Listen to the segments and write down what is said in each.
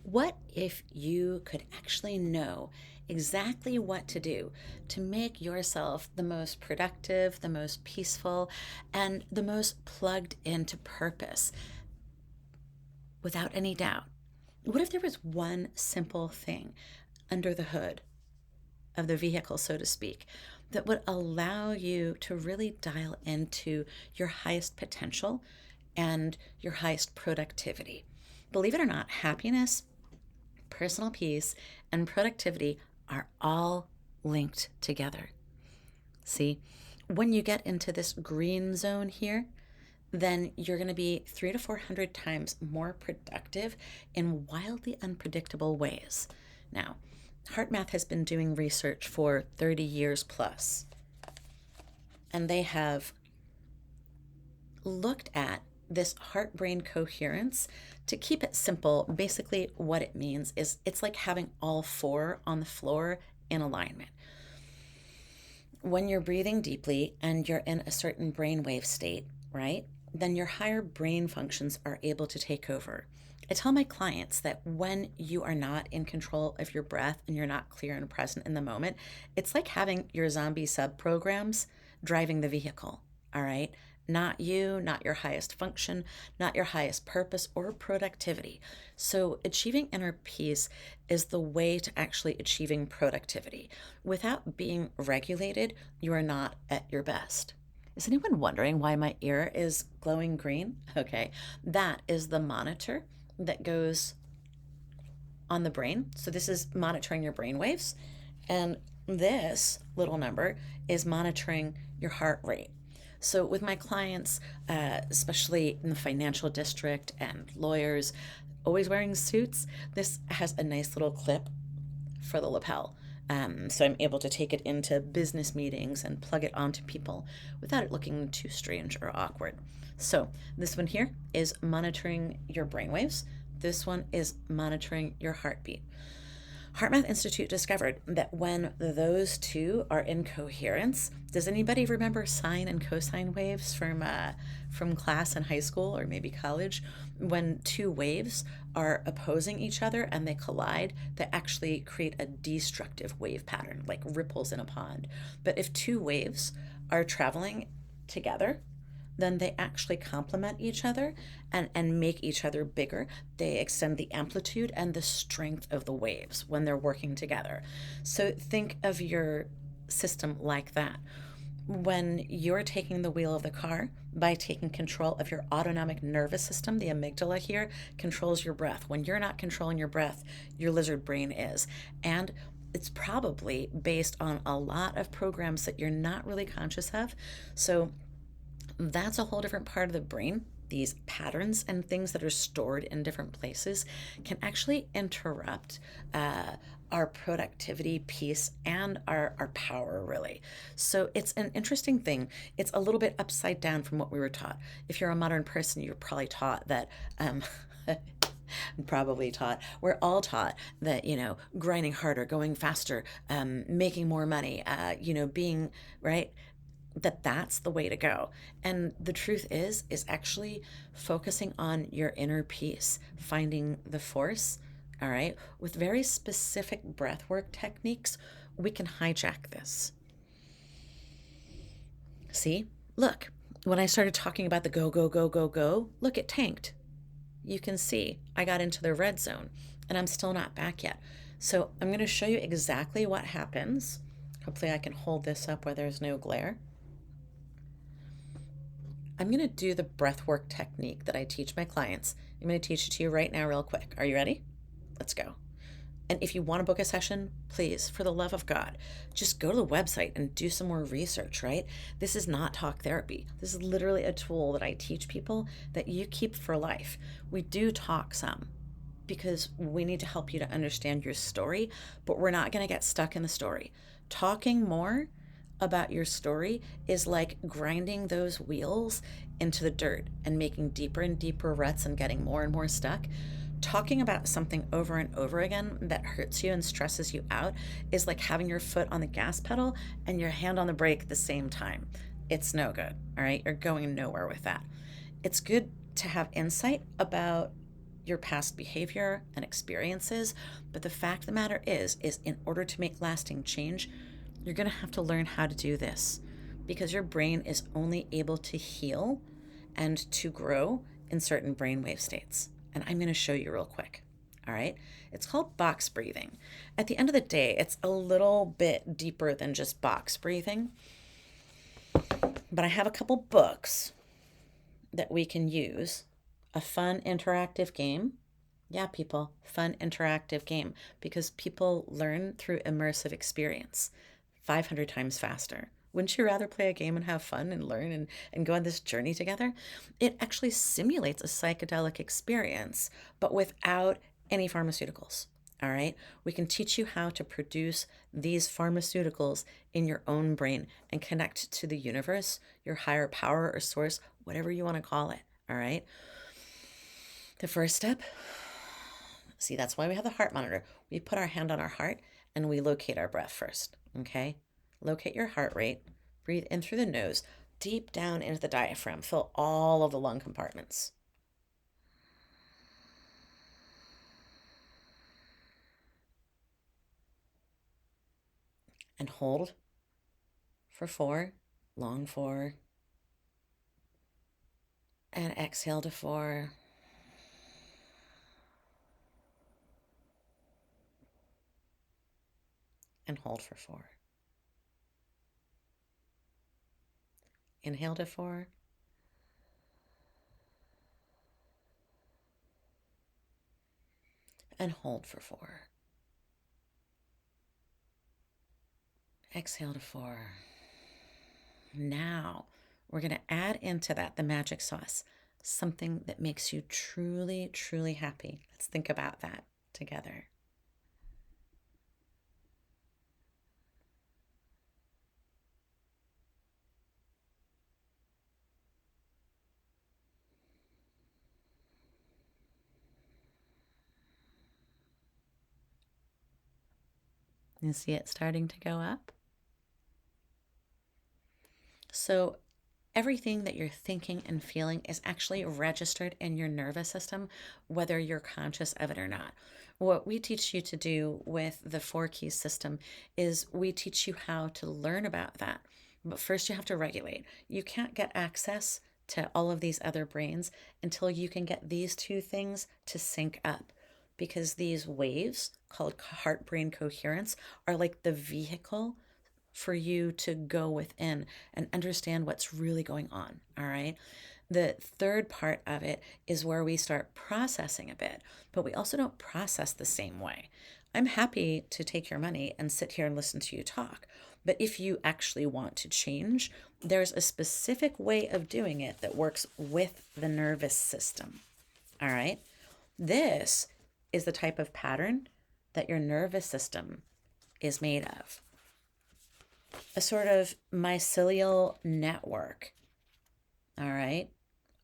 What if you could actually know exactly what to do to make yourself the most productive, the most peaceful, and the most plugged into purpose without any doubt? What if there was one simple thing under the hood of the vehicle, so to speak, that would allow you to really dial into your highest potential and your highest productivity? Believe it or not, happiness, personal peace, and productivity are all linked together. See, when you get into this green zone here, then you're going to be 300 to 400 times more productive in wildly unpredictable ways. Now, HeartMath has been doing research for 30 years plus, and they have looked at this heart brain coherence. To keep it simple, basically what it means is it's like having all four on the floor in alignment. When you're breathing deeply and you're in a certain brainwave state, right, then your higher brain functions are able to take over. I tell my clients that when you are not in control of your breath and you're not clear and present in the moment, it's like having your zombie sub programs driving the vehicle. All right. Not you, not your highest function, not your highest purpose or productivity. So, achieving inner peace is the way to actually achieving productivity. Without being regulated, you are not at your best. Is anyone wondering why my ear is glowing green? Okay, that is the monitor that goes on the brain. So, this is monitoring your brain waves. And this little number is monitoring your heart rate. So, with my clients, especially in the financial district and lawyers, always wearing suits, this has a nice little clip for the lapel. So, I'm able to take it into business meetings and plug it onto people without it looking too strange or awkward. So, this one here is monitoring your brainwaves. This one is monitoring your heartbeat. HeartMath Institute discovered that when those two are in coherence, does anybody remember sine and cosine waves from class in high school or maybe college? When two waves are opposing each other and they collide, they actually create a destructive wave pattern, like ripples in a pond. But if two waves are traveling together, then they actually complement each other and make each other bigger. They extend the amplitude and the strength of the waves when they're working together. So think of your system like that. When you're taking the wheel of the car, by taking control of your autonomic nervous system, the amygdala here controls your breath. When you're not controlling your breath, your lizard brain is. And it's probably based on a lot of programs that you're not really conscious of. So that's a whole different part of the brain. These patterns and things that are stored in different places can actually interrupt our productivity, peace, and our power, really. So it's an interesting thing. It's a little bit upside down from what we were taught. If you're a modern person, you're probably taught that. Probably taught. We're all taught that, grinding harder, going faster, making more money, being right, that's the way to go. And the truth is actually focusing on your inner peace, finding the force. All right, with very specific breath work techniques, we can hijack this. See, look, when I started talking about the go go go go go, look, it tanked. You can see I got into the red zone and I'm still not back yet. So I'm going to show you exactly what happens. Hopefully I can hold this up where there's no glare. I'm going to do the breath work technique that I teach my clients. I'm going to teach it to you right now, real quick. Are you ready? Let's go. And if you want to book a session, please, for the love of God, just go to the website and do some more research, right? This is not talk therapy. This is literally a tool that I teach people that you keep for life. We do talk some because we need to help you to understand your story, but we're not going to get stuck in the story. Talking more about your story is like grinding those wheels into the dirt and making deeper and deeper ruts and getting more and more stuck. Talking about something over and over again that hurts you and stresses you out is like having your foot on the gas pedal and your hand on the brake at the same time. It's no good, all right? You're going nowhere with that. It's good to have insight about your past behavior and experiences. But the fact of the matter is in order to make lasting change, you're going to have to learn how to do this, because your brain is only able to heal and to grow in certain brainwave states. And I'm going to show you real quick. All right. It's called box breathing. At the end of the day, it's a little bit deeper than just box breathing. But I have a couple books that we can use. A fun interactive game. Yeah, people, fun interactive game, because people learn through immersive experience 500 times faster. Wouldn't you rather play a game and have fun and learn and go on this journey together? It actually simulates a psychedelic experience, but without any pharmaceuticals. All right. We can teach you how to produce these pharmaceuticals in your own brain and connect to the universe, your higher power or source, whatever you want to call it. All right. The first step, see, that's why we have the heart monitor. We put our hand on our heart and we locate our breath first. Okay. Locate your heart rate. Breathe in through the nose, deep down into the diaphragm. Fill all of the lung compartments. And hold for 4, long 4. And exhale to 4. And hold for 4. Inhale to 4. And hold for 4. Exhale to 4. Now we're going to add into that the magic sauce, something that makes you truly, truly happy. Let's think about that together. You see it starting to go up? So everything that you're thinking and feeling is actually registered in your nervous system, whether you're conscious of it or not. What we teach you to do with the 4 keys system is we teach you how to learn about that. But first you have to regulate. You can't get access to all of these other brains until you can get these 2 things to sync up. Because these waves called heart-brain coherence are like the vehicle for you to go within and understand what's really going on. All right. The third part of it is where we start processing a bit, but we also don't process the same way. I'm happy to take your money and sit here and listen to you talk. But if you actually want to change, there's a specific way of doing it that works with the nervous system. All right. This is the type of pattern that your nervous system is made of. A sort of mycelial network. All right.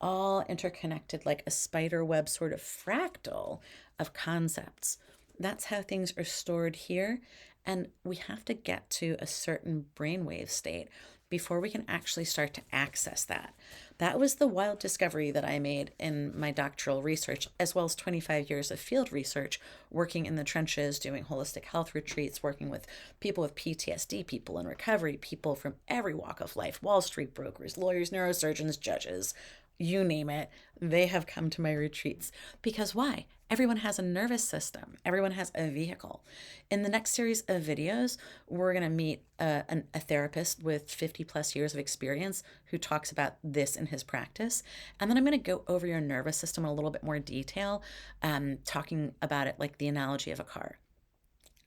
All interconnected like a spider web sort of fractal of concepts. That's how things are stored here. And we have to get to a certain brainwave state before we can actually start to access that. That was the wild discovery that I made in my doctoral research, as well as 25 years of field research, working in the trenches, doing holistic health retreats, working with people with PTSD, people in recovery, people from every walk of life, Wall Street brokers, lawyers, neurosurgeons, judges, you name it, they have come to my retreats. Because why? Everyone has a nervous system. Everyone has a vehicle. In the next series of videos, we're going to meet a therapist with 50 plus years of experience who talks about this in his practice. And then I'm going to go over your nervous system in a little bit more detail, talking about it like the analogy of a car.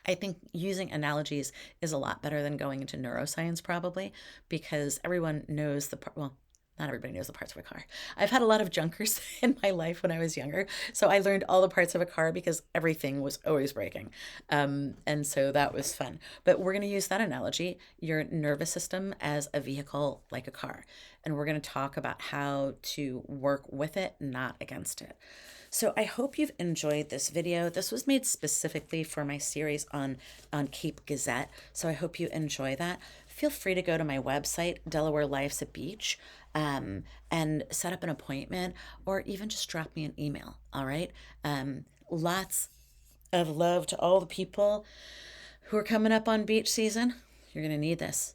I think using analogies is a lot better than going into neuroscience probably, because everyone knows not everybody knows the parts of a car. I've had a lot of junkers in my life when I was younger. So I learned all the parts of a car because everything was always breaking. And so that was fun. But we're going to use that analogy, your nervous system as a vehicle like a car. And we're going to talk about how to work with it, not against it. So I hope you've enjoyed this video. This was made specifically for my series on Cape Gazette. So I hope you enjoy that. feel free to go to my website, Delaware Life's a Beach, and set up an appointment or even just drop me an email. All right. Lots of love to all the people who are coming up on beach season. You're going to need this.